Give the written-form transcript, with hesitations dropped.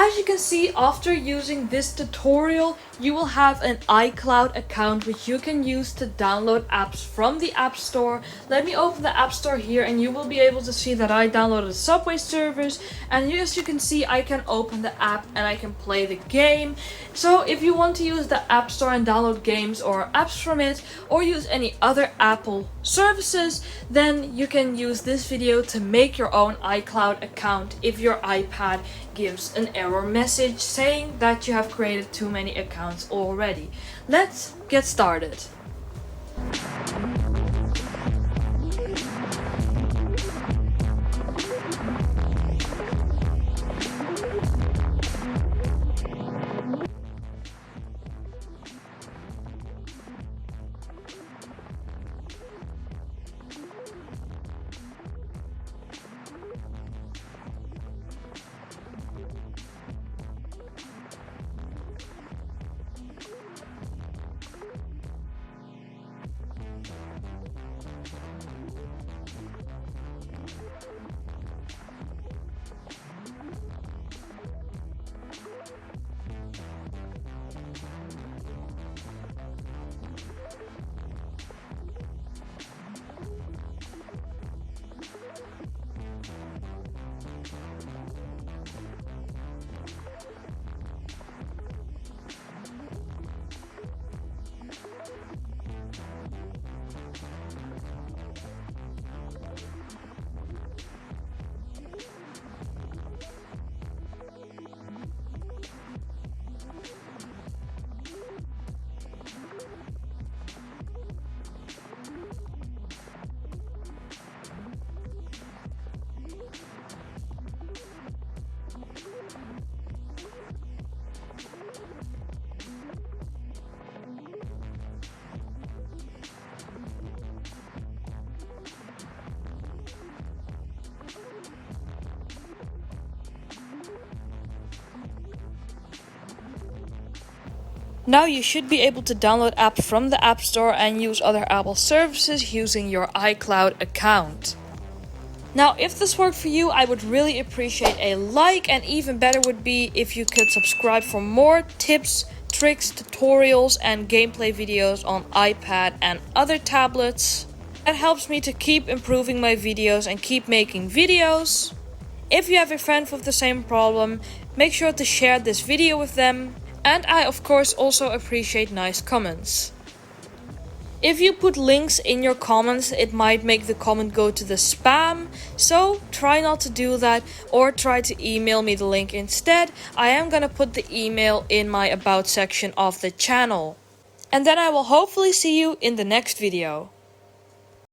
As you can see, after using this tutorial, you will have an iCloud account which you can use to download apps from the App Store. Let me open the App Store here and you will be able to see that I downloaded Subway Surfers, and as you can see, I can open the app and I can play the game. So if you want to use the App Store and download games or apps from it, or use any other Apple services, then you can use this video to make your own iCloud account if your iPad gives an error message saying that you have created too many accounts already. Let's get started. Now you should be able to download apps from the App Store and use other Apple services using your iCloud account. Now, if this worked for you, I would really appreciate a like, and even better would be if you could subscribe for more tips, tricks, tutorials, and gameplay videos on iPad and other tablets. That helps me to keep improving my videos and keep making videos. If you have a friend with the same problem, make sure to share this video with them. And I of course also appreciate nice comments. If you put links in your comments, it might make the comment go to the spam, so try not to do that, or try to email me the link instead. I am gonna put the email in my about section of the channel. And then I will hopefully see you in the next video.